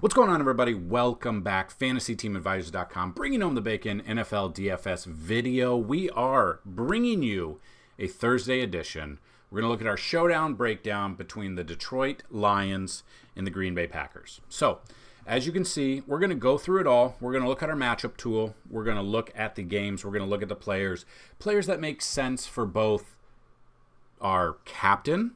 What's going on, everybody? Welcome back. FantasyTeamAdvisors.com, bringing home the bacon NFL DFS video. We are bringing you a Thursday edition. We're going to look at our showdown breakdown between the Detroit Lions and the Green Bay Packers. So, as you can see, we're going to go through it all. We're going to look at our matchup tool. We're going to look at the games. We're going to look at the players that make sense for both our captain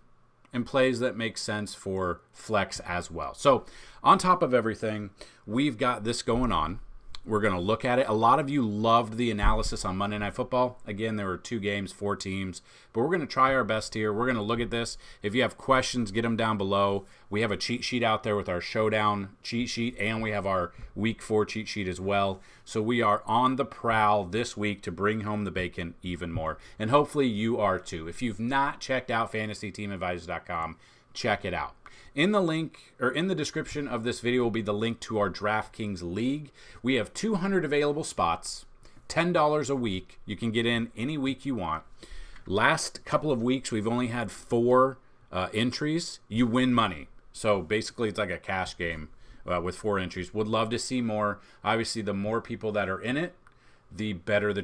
and plays that make sense for flex as well. So on top of everything, we've got this going on. We're going to look at it. A lot of you loved the analysis on Monday Night Football. Again, there were 2 games, 4 teams, but we're going to try our best here. We're going to look at this. If you have questions, get them down below. We have a cheat sheet out there with our showdown cheat sheet, and we have our week 4 cheat sheet as well. So we are on the prowl this week to bring home the bacon even more, and hopefully you are too. If you've not checked out FantasyTeamAdvisors.com, check it out. In the link, or in the description of this video, will be the link to our DraftKings League. We have 200 available spots, $10 a week. You can get in any week you want. Last couple of weeks, we've only had 4 entries. You win money. So basically, it's like a cash game with 4 entries. Would love to see more. Obviously, the more people that are in it, the better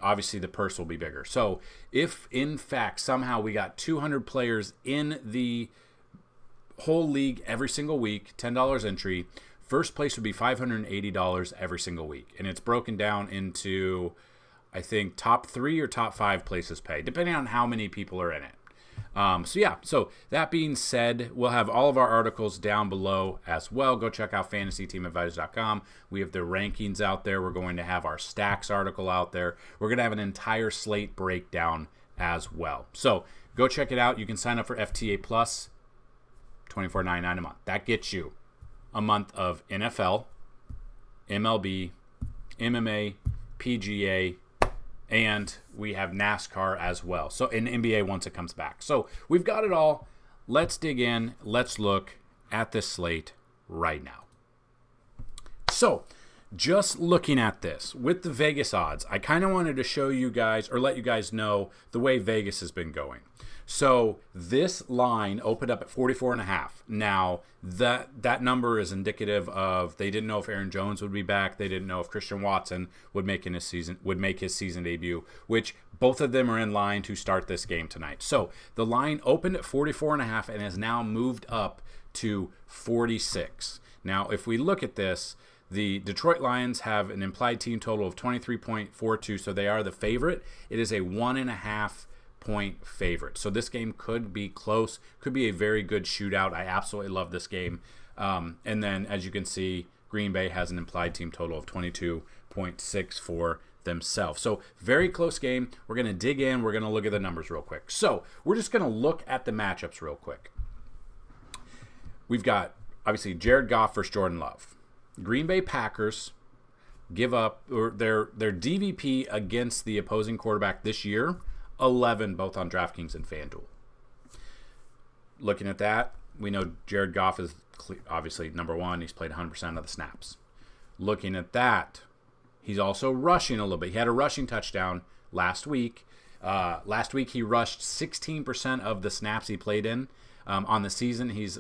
obviously the purse will be bigger. So if in fact somehow we got 200 players in the whole league every single week, $10 entry, first place would be $580 every single week, and it's broken down into, I think, top 3 or top 5 places pay, depending on how many people are in it. So that being said, we'll have all of our articles down below as well. Go check out FantasyTeamAdvisors.com. We have the rankings out there. We're going to have our stacks article out there. We're going to have an entire slate breakdown as well. So go check it out. You can sign up for FTA Plus, $24.99 a month. That gets you a month of NFL, MLB, MMA, PGA, and we have NASCAR as well. So in NBA once it comes back. So we've got it all. Let's dig in. Let's look at this slate right now. So just looking at this with the Vegas odds, I kind of wanted to show you guys, or let you guys know, the way Vegas has been going. So this line opened up at 44.5. Now that number is indicative of they didn't know if Aaron Jones would be back. They didn't know if Christian Watson would make his season debut, which both of them are in line to start this game tonight. So the line opened at 44.5 and has now moved up to 46. Now, if we look at this, the Detroit Lions have an implied team total of 23.42, so they are the favorite. It is a 1.5 point favorite. So this game could be close, could be a very good shootout. I absolutely love this game. And then, as you can see, Green Bay has an implied team total of 22.6 for themselves. So very close game. We're going to dig in. We're going to look at the numbers real quick. So we're just going to look at the matchups real quick. We've got, obviously, Jared Goff versus Jordan Love. Green Bay Packers give up, or their DVP against the opposing quarterback this year, 11, both on DraftKings and FanDuel. Looking at that, we know Jared Goff is obviously number 1. He's played 100% of the snaps. Looking at that, he's also rushing a little bit. He had a rushing touchdown last week. Last week, he rushed 16% of the snaps he played in. On the season, he's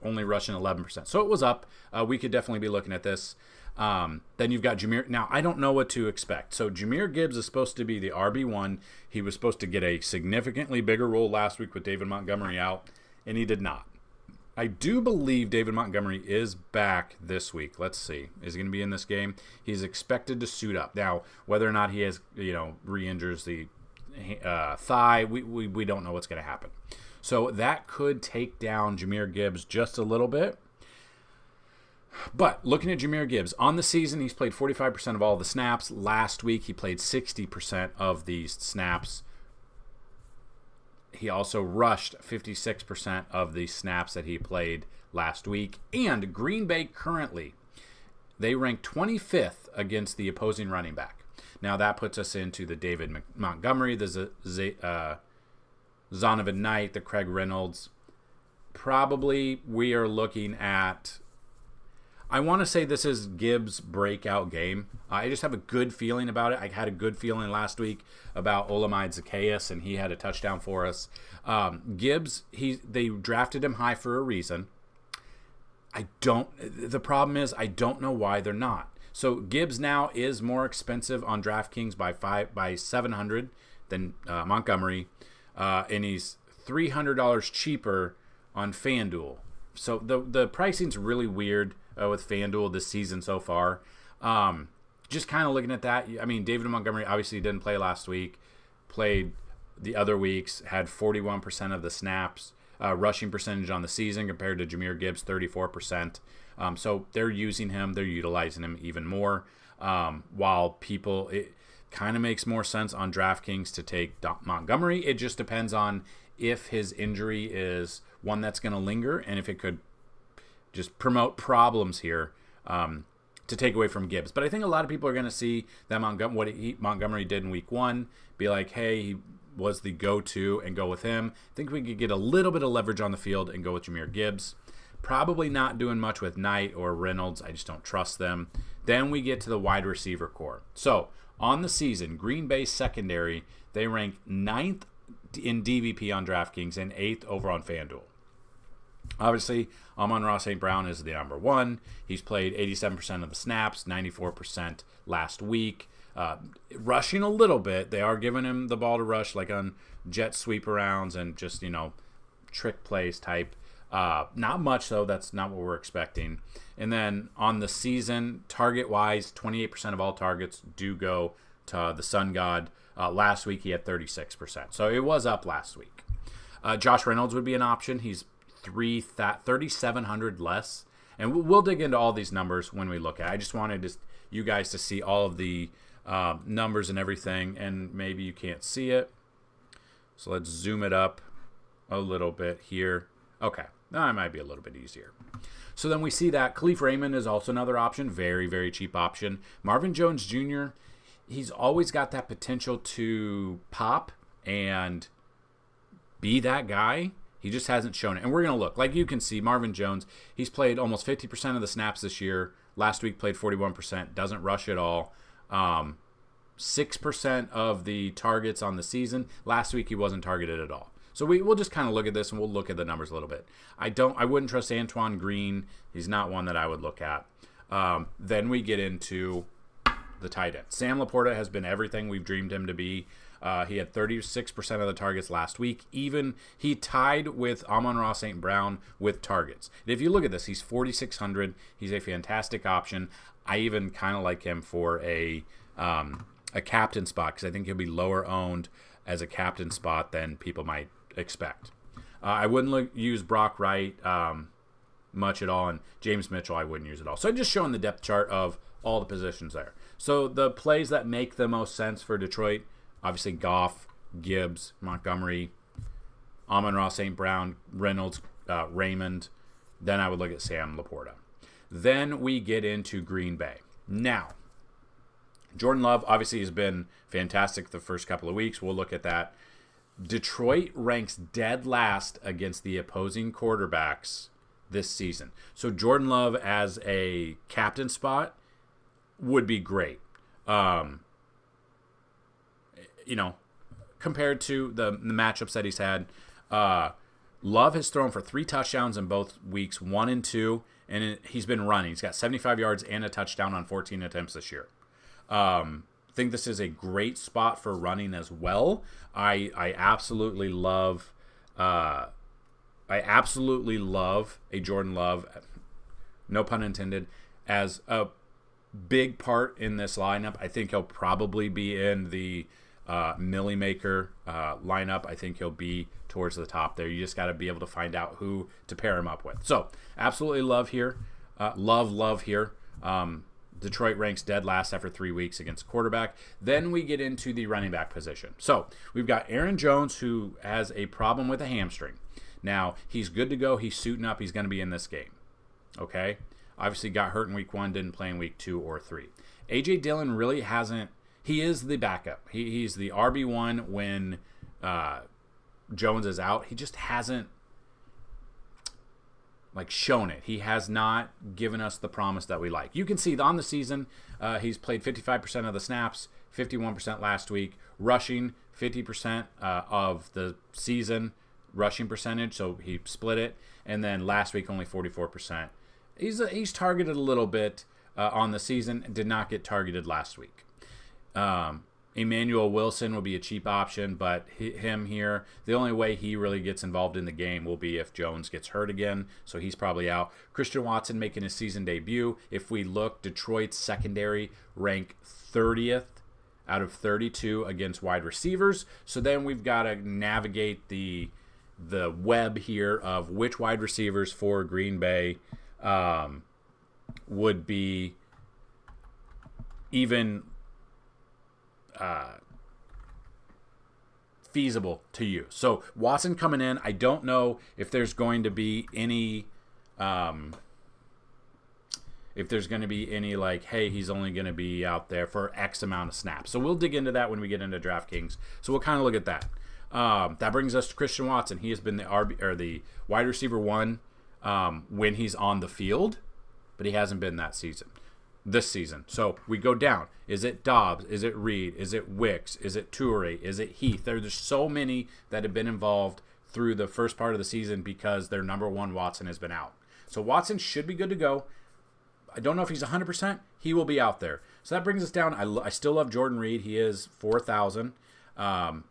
only rushing 11%. So it was up. We could definitely be looking at this. Then you've got Jahmyr. Now, I don't know what to expect. So Jahmyr Gibbs is supposed to be the RB1. He was supposed to get a significantly bigger role last week with David Montgomery out, and he did not. I do believe David Montgomery is back this week. Let's see. Is he going to be in this game? He's expected to suit up. Now, whether or not he has, re-injures the thigh, we don't know what's going to happen. So that could take down Jahmyr Gibbs just a little bit. But looking at Jahmyr Gibbs, on the season, he's played 45% of all the snaps. Last week, he played 60% of these snaps. He also rushed 56% of the snaps that he played last week. And Green Bay currently, they rank 25th against the opposing running back. Now, that puts us into the David Montgomery, the Zonovan Knight, the Craig Reynolds. Probably we are looking at, I want to say this is Gibbs' breakout game. I just have a good feeling about it. I had a good feeling last week about Olamide Zacchaeus, and he had a touchdown for us. Gibbs, they drafted him high for a reason. The problem is I don't know why they're not. So Gibbs now is more expensive on DraftKings by 700 than Montgomery, and he's $300 cheaper on FanDuel. So the pricing's really weird with FanDuel this season so far. Just kind of looking at that, I mean, David Montgomery obviously didn't play last week, played the other weeks, had 41% of the snaps, rushing percentage on the season compared to Jahmyr Gibbs, 34%. So they're using him, they're utilizing him even more. While it kind of makes more sense on DraftKings to take Montgomery. It just depends on if his injury is one that's going to linger and if it could just promote problems here to take away from Gibbs. But I think a lot of people are going to see that Montgomery did in week 1, be like, hey, he was the go-to, and go with him. I think we could get a little bit of leverage on the field and go with Jahmyr Gibbs. Probably not doing much with Knight or Reynolds. I just don't trust them. Then we get to the wide receiver core. So on the season, Green Bay secondary, they rank 9th in DVP on DraftKings and 8th over on FanDuel. Obviously, Amon-Ra St. Brown is the number 1. He's played 87% of the snaps, 94% last week. Rushing a little bit. They are giving him the ball to rush, like on jet sweep arounds and just, trick plays type. Not much, though. That's not what we're expecting. And then on the season, target-wise, 28% of all targets do go to the Sun God. Last week, he had 36%. So it was up last week. Josh Reynolds would be an option. He's 3,700 less. And we'll dig into all these numbers when we look at it. I just wanted you guys to see all of the numbers and everything, and maybe you can't see it. So let's zoom it up a little bit here. Okay, that might be a little bit easier. So then we see that Khalif Raymond is also another option, very, very cheap option. Marvin Jones Jr., he's always got that potential to pop and be that guy. He just hasn't shown it. And we're going to look. Like you can see, Marvin Jones, he's played almost 50% of the snaps this year. Last week played 41%, doesn't rush at all. 6% of the targets on the season. Last week he wasn't targeted at all. So we'll just kind of look at this and we'll look at the numbers a little bit. I wouldn't trust Antoine Green. He's not one that I would look at. Then we get into the tight end. Sam Laporta has been everything we've dreamed him to be. He had 36% of the targets last week. Even he tied with Amon-Ra St. Brown with targets. And if you look at this, he's 4,600. He's a fantastic option. I even kind of like him for a captain spot because I think he'll be lower owned as a captain spot than people might expect. I wouldn't use Brock Wright much at all, and James Mitchell I wouldn't use at all. So I'm just showing the depth chart of all the positions there. So the plays that make the most sense for Detroit, obviously Goff, Gibbs, Montgomery, Amon-Ra St. Brown, Reynolds, Raymond. Then I would look at Sam Laporta. Then we get into Green Bay. Now, Jordan Love obviously has been fantastic the first couple of weeks. We'll look at that. Detroit ranks dead last against the opposing quarterbacks this season. So Jordan Love as a captain spot would be great. Compared to the matchups that he's had, Love has thrown for 3 touchdowns in both weeks, 1 and 2, and he's been running. He's got 75 yards and a touchdown on 14 attempts this year. I think this is a great spot for running as well. I absolutely love a Jordan Love, no pun intended, as a big part in this lineup. I think he'll probably be in the Millie Maker lineup. I think he'll be towards the top there. You just got to be able to find out who to pair him up with. So absolutely love here. Love here. Detroit ranks dead last after 3 weeks against quarterback. Then we get into the running back position. So we've got Aaron Jones, who has a problem with a hamstring. Now, he's good to go. He's suiting up. He's going to be in this game. Okay? Obviously got hurt in week 1, didn't play in week 2 or 3. A.J. Dillon really hasn't. He is the backup. He's the RB1 when Jones is out. He just hasn't shown it. He has not given us the promise that we like. You can see on the season, he's played 55% of the snaps, 51% last week, rushing 50% of the season rushing percentage, so he split it, and then last week only 44%. He's targeted a little bit on the season. Did not get targeted last week. Emmanuel Wilson will be a cheap option, but him here, the only way he really gets involved in the game will be if Jones gets hurt again, so he's probably out. Christian Watson making his season debut. If we look, Detroit's secondary rank 30th out of 32 against wide receivers, so then we've got to navigate the web here of which wide receivers for Green Bay would be even feasible to use. So Watson coming in, I don't know if there's going to be any like, hey, he's only going to be out there for X amount of snaps. So we'll dig into that when we get into DraftKings. So we'll kind of look at that. That brings us to Christian Watson. He has been the wide receiver 1 when he's on the field, but he hasn't been this season. So we go down. Is it Dobbs? Is it Reed? Is it Wicks? Is it Toure? Is it Heath? There's so many that have been involved through the first part of the season because their number 1 Watson has been out. So Watson should be good to go. I don't know if he's 100%. He will be out there. So that brings us down. I still love Jordan Reed. He is 4,000.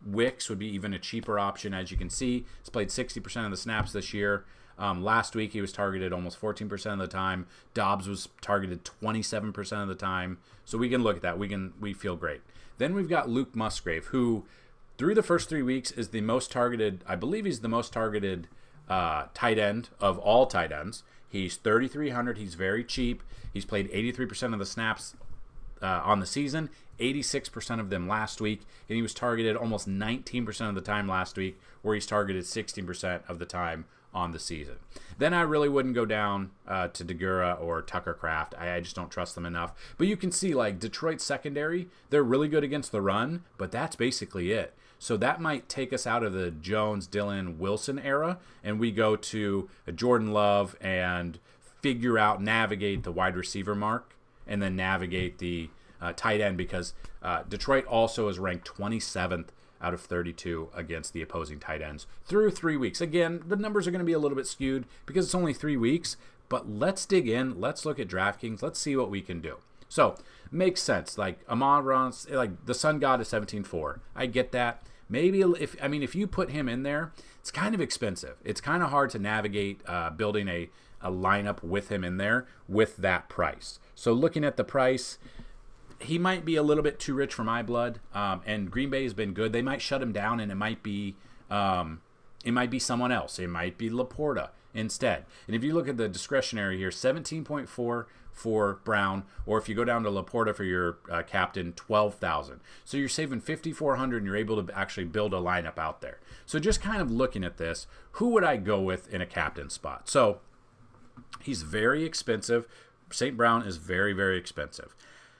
Wicks would be even a cheaper option, as you can see. He's played 60% of the snaps this year. Last week he was targeted almost 14% of the time. Dobbs was targeted 27% of the time. So we can look at that. We feel great. Then we've got Luke Musgrave, who through the first 3 weeks is the most targeted. I believe he's the most targeted tight end of all tight ends. He's 3,300. He's very cheap. He's played 83% of the snaps on the season, 86% of them last week, and he was targeted almost 19% of the time last week, where he's targeted 16% of the time on the season. Then I really wouldn't go down to Degura or Tucker Kraft. I just don't trust them enough. But you can see, like, Detroit's secondary, they're really good against the run, but that's basically it. So that might take us out of the Jones, Dillon, Wilson era, and we go to a Jordan Love and navigate the wide receiver mark, and then navigate the tight end, because Detroit also is ranked 27th out of 32 against the opposing tight ends through 3 weeks. Again, the numbers are going to be a little bit skewed because it's only 3 weeks, but let's dig in. Let's look at DraftKings. Let's see what we can do. So, makes sense. Like, Amon-Ra, like the Sun God is 17.4. I get that. Maybe if you put him in there, it's kind of expensive. It's kind of hard to navigate building a lineup with him in there with that price. So looking at the price, he might be a little bit too rich for my blood. And Green Bay has been good. They might shut him down, and it might be someone else. It might be Laporta instead. And if you look at the discretionary here, 17.4 for Brown, or if you go down to Laporta for your captain, 12,000. So you're saving 5,400, and you're able to actually build a lineup out there. So just kind of looking at this, who would I go with in a captain spot? So he's very expensive. St. Brown is very, very expensive.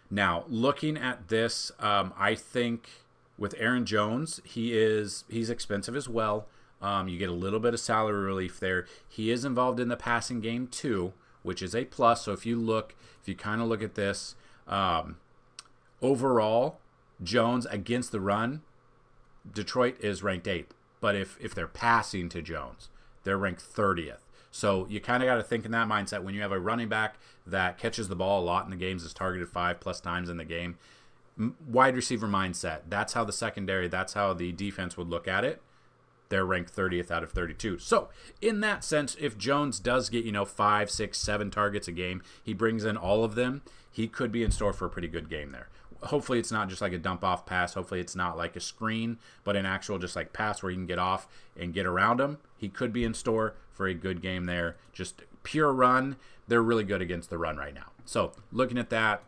Now, looking at this, I think with Aaron Jones, he's expensive as well. You get a little bit of salary relief there. He is involved in the passing game too, which is a plus. So if you kind of look at this, overall, Jones against the run, Detroit is ranked 8th. But if they're passing to Jones, they're ranked 30th. So you kind of got to think in that mindset when you have a running back that catches the ball a lot in the games, is targeted 5+ times in the game. Wide receiver mindset. That's how the secondary, that's how the defense would look at it. They're ranked 30th out of 32. So in that sense, if Jones does get 5, 6, 7 targets a game, he brings in all of them, he could be in store for a pretty good game there. Hopefully it's not just like a dump off pass. Hopefully it's not like a screen, but an actual just like pass where you can get off and get around him. He could be in store for a good game there. Just pure run. They're really good against the run right now. So looking at that,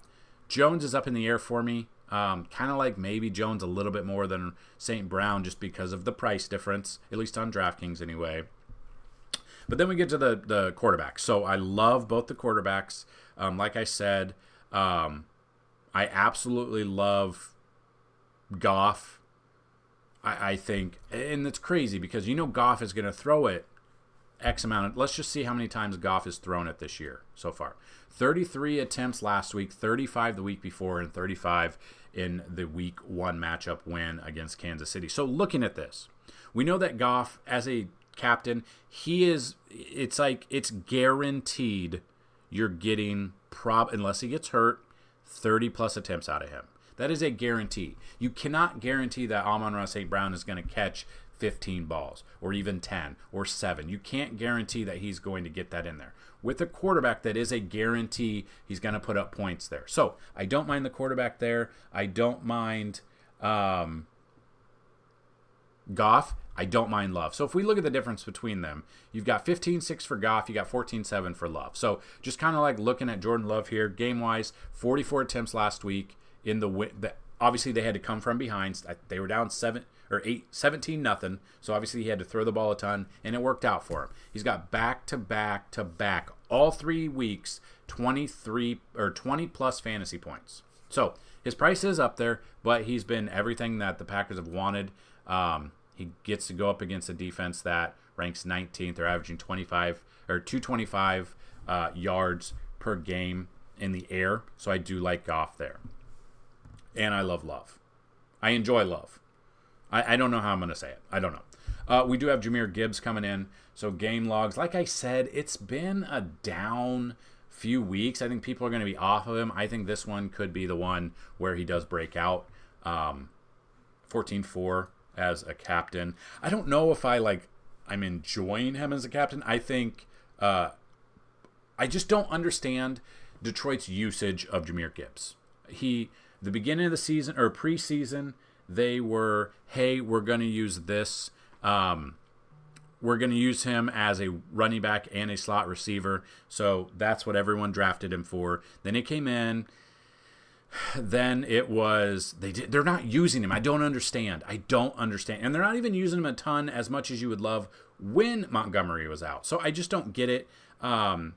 Jones is up in the air for me. Kind of like maybe Jones a little bit more than St. Brown just because of the price difference, at least on DraftKings anyway. But then we get to the quarterbacks. So I love both the quarterbacks. Like I said, I absolutely love Goff. I think, and it's crazy because Goff is going to throw it X amount. Let's just see how many times Goff has thrown it this year so far. 33 attempts last week, 35 the week before, and 35 in the week 1 matchup win against Kansas City. So looking at this, we know that Goff, as a captain, it's guaranteed you're getting, unless he gets hurt, 30-plus attempts out of him. That is a guarantee. You cannot guarantee that Amon-Ra St. Brown is going to catch 15 balls or even 10 or 7. You can't guarantee that he's going to get that in there. With a quarterback, that is a guarantee he's going to put up points there. So I don't mind the quarterback there. I don't mind Goff. I don't mind Love. So if we look at the difference between them, you've got 15-6 for Goff, you got 14-7 for Love. So just kind of like looking at Jordan Love here, game-wise, 44 attempts last week. Obviously they had to come from behind. They were down 17-0. So obviously he had to throw the ball a ton, and it worked out for him. He's got back-to-back all 3 weeks, 23 or 20-plus fantasy points. So his price is up there, but he's been everything that the Packers have wanted. He gets to go up against a defense that ranks 19th. They're averaging 225 yards per game in the air. So I do like Goff there. And I love Love. I enjoy Love. I don't know how I'm going to say it. I don't know. We do have Jahmyr Gibbs coming in. So game logs, like I said, it's been a down few weeks. I think people are going to be off of him. I think this one could be the one where he does break out. 14-4 as a captain. I don't know if I'm enjoying him as a captain. I think I just don't understand Detroit's usage of Jahmyr Gibbs. The beginning of the season or preseason, they were, hey, we're going to use this. We're going to use him as a running back and a slot receiver. So that's what everyone drafted him for. Then he came in. Then it was, they're not using him. I don't understand. And they're not even using him a ton as much as you would love when Montgomery was out. So I just don't get it. The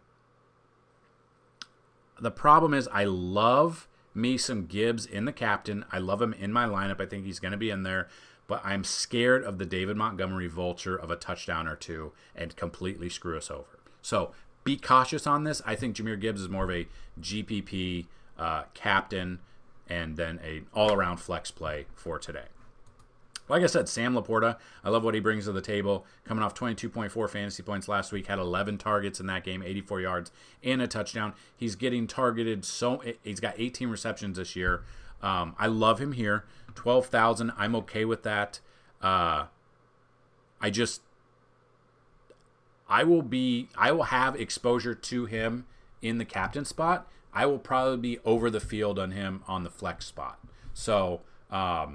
problem is I love me some Gibbs in the captain. I love him in my lineup. I think he's going to be in there. But I'm scared of the David Montgomery vulture of a touchdown or two and completely screw us over. So be cautious on this. I think Jahmyr Gibbs is more of a GPP captain and then an all-around flex play for today. Like I said, Sam Laporta, I love what he brings to the table. Coming off 22.4 fantasy points last week, had 11 targets in that game, 84 yards, and a touchdown. He's getting targeted, he's got 18 receptions this year. I love him here. 12,000, I'm okay with that. I will have exposure to him in the captain spot. I will probably be over the field on him on the flex spot. So, I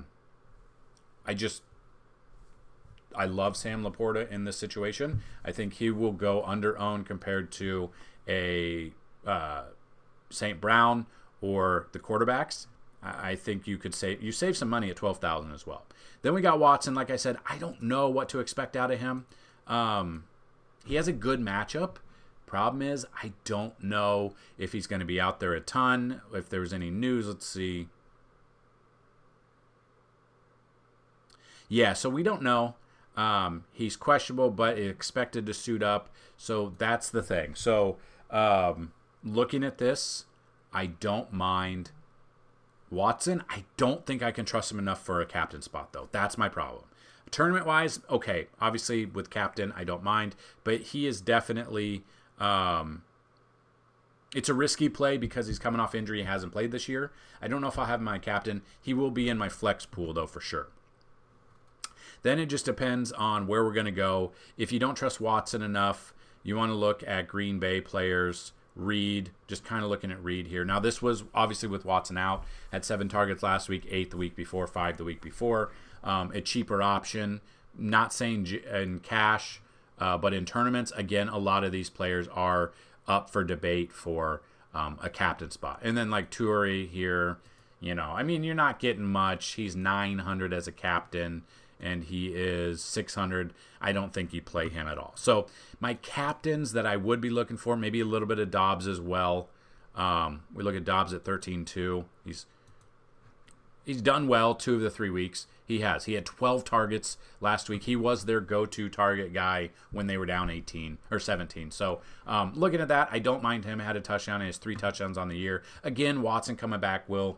love Sam Laporta in this situation. I think he will go under owned compared to a St. Brown or the quarterbacks. I think you save some money at 12,000 as well. Then we got Watson. Like I said, I don't know what to expect out of him. He has a good matchup. Problem is, I don't know if he's going to be out there a ton. If there's any news, let's see. Yeah, so we don't know. He's questionable, but expected to suit up. So that's the thing. So looking at this, I don't mind Watson. I don't think I can trust him enough for a captain spot, though. That's my problem. Tournament-wise, okay. Obviously, with captain, I don't mind. But he is definitely... it's a risky play because he's coming off injury. He hasn't played this year. I don't know if I'll have him my captain. He will be in my flex pool, though, for sure. Then it just depends on where we're going to go. If you don't trust Watson enough, you want to look at Green Bay players. Reed, just kind of looking at Reed here. Now, this was obviously with Watson out. Had 7 targets last week, 8 the week before, 5 the week before. A cheaper option. Not saying in cash, but in tournaments, again, a lot of these players are up for debate for a captain spot. And then like Turi here, you're not getting much. He's 900 as a captain, and he is 600. I don't think you play him at all. So my captains that I would be looking for, maybe a little bit of Dobbs as well. We look at Dobbs at 13-2. He's done well 2 of the 3 weeks. He has. He had 12 targets last week. He was their go-to target guy when they were down 18 or 17. So looking at that, I don't mind him. Had a touchdown. He has 3 touchdowns on the year. Again, Watson coming back will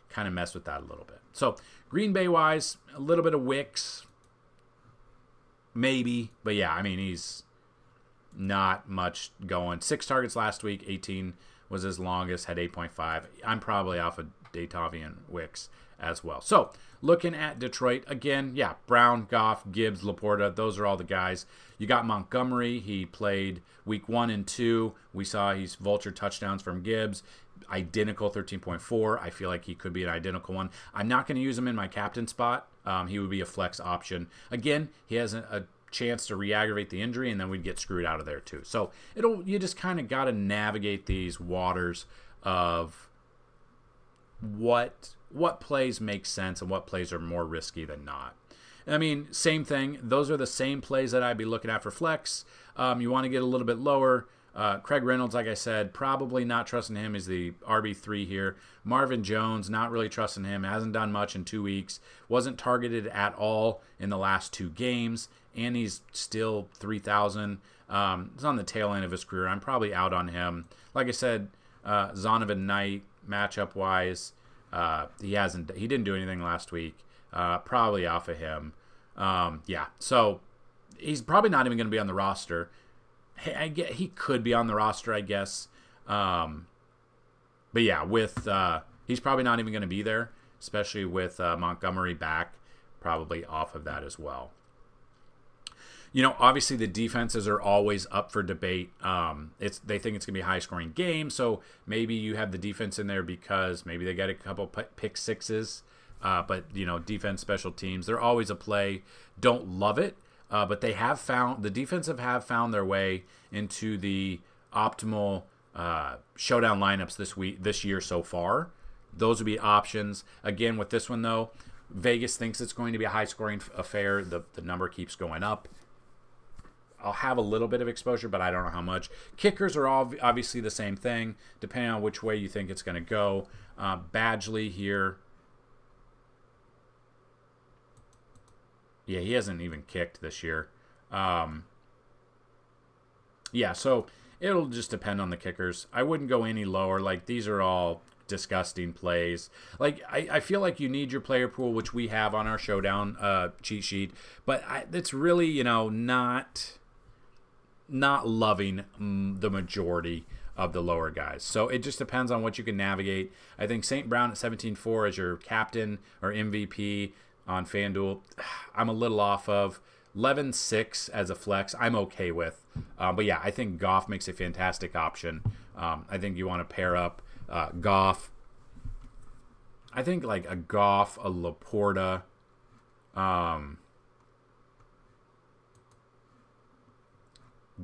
kind of mess with that a little bit. So Green Bay-wise, a little bit of Wicks, maybe. But yeah, he's not much going. 6 targets last week, 18 was his longest, had 8.5. I'm probably off of Datavian Wicks as well. So, looking at Detroit, again, yeah, Brown, Goff, Gibbs, Laporta, those are all the guys. You got Montgomery. He played week 1 and 2. We saw he's vulture touchdowns from Gibbs. Identical 13.4. I feel like he could be an identical one. I'm not going to use him in my captain spot. He would be a flex option. Again, he has a chance to re-aggravate the injury, and then we'd get screwed out of there too. So you just kind of got to navigate these waters of what plays make sense and what plays are more risky than not. I mean, same thing. Those are the same plays that I'd be looking at for flex. You want to get a little bit lower. Craig Reynolds, like I said, probably not trusting him as the RB3 here. Marvin Jones, not really trusting him. Hasn't done much in 2 weeks. Wasn't targeted at all in the last 2 games. And he's still 3,000. He's on the tail end of his career. I'm probably out on him. Like I said, Zonovan Knight, matchup-wise, he didn't do anything last week. Probably off of him. Yeah, so he's probably not even going to be on the roster. He could be on the roster, I guess. But yeah, he's probably not even going to be there, especially with Montgomery back, probably off of that as well. Obviously the defenses are always up for debate. They think it's going to be a high-scoring game, so maybe you have the defense in there because maybe they got a couple pick sixes. But, defense, special teams, they're always a play. Don't love it. But the defensive have found their way into the optimal showdown lineups this year so far. Those would be options. Again, with this one, though, Vegas thinks it's going to be a high-scoring affair. The number keeps going up. I'll have a little bit of exposure, but I don't know how much. Kickers are all obviously the same thing, depending on which way you think it's going to go. Badgley here. Yeah, he hasn't even kicked this year. Yeah, so it'll just depend on the kickers. I wouldn't go any lower. Like, these are all disgusting plays. Like, I feel like you need your player pool, which we have on our showdown cheat sheet. But it's really, not loving the majority of the lower guys. So it just depends on what you can navigate. I think St. Brown at 17.4 as your captain or MVP on FanDuel, I'm a little off of. 11.6 as a flex, I'm okay with. But yeah, I think Goff makes a fantastic option. I think you want to pair up Goff. I think like a Goff, a Laporta,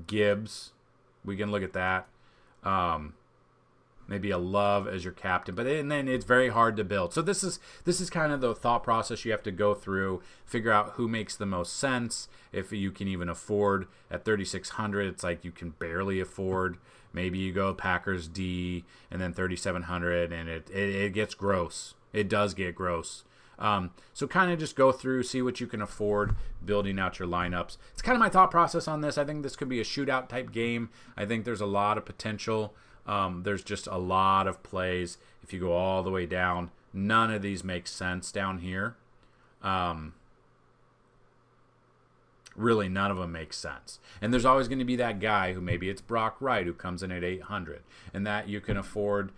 Gibbs. We can look at that. Maybe a Love as your captain, and then it's very hard to build. So this is kind of the thought process you have to go through, figure out who makes the most sense. If you can even afford at 3,600, it's like you can barely afford. Maybe you go Packers D and then 3,700, and it gets gross. It does get gross. So kind of just go through, see what you can afford, building out your lineups. It's kind of my thought process on this. I think this could be a shootout type game. I think there's a lot of potential. There's just a lot of plays. If you go all the way down, none of these make sense down here. Really, none of them make sense. And there's always going to be that guy who maybe it's Brock Wright who comes in at 800, and that you can afford.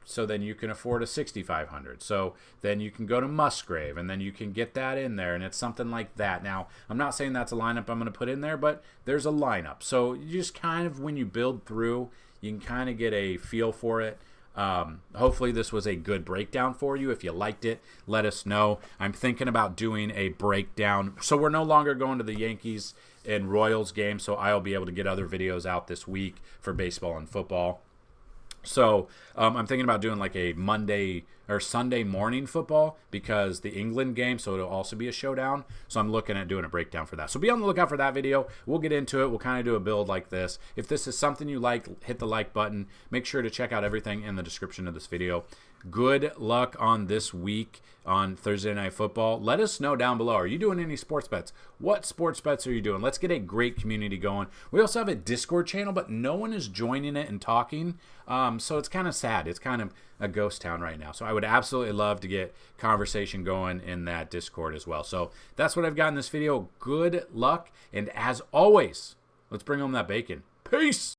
So then you can afford a 6,500. So then you can go to Musgrave, and then you can get that in there, and it's something like that. Now, I'm not saying that's a lineup I'm going to put in there, but there's a lineup. So you just kind of, when you build through, you can kind of get a feel for it. Hopefully this was a good breakdown for you. If you liked it, let us know. I'm thinking about doing a breakdown. So we're no longer going to the Yankees and Royals game, so I'll be able to get other videos out this week for baseball and football. So I'm thinking about doing like a Monday or Sunday morning football because the England game, so it'll also be a showdown. So I'm looking at doing a breakdown for that. So be on the lookout for that video. We'll get into it. We'll kind of do a build like this. If this is something you like, hit the like button. Make sure to check out everything in the description of this video. Good luck on this week on Thursday Night Football. Let us know down below. Are you doing any sports bets? What sports bets are you doing? Let's get a great community going. We also have a Discord channel, but no one is joining it and talking. So it's kind of sad. It's kind of a ghost town right now. So I would absolutely love to get conversation going in that Discord as well. So that's what I've got in this video. Good luck. And as always, let's bring home that bacon. Peace.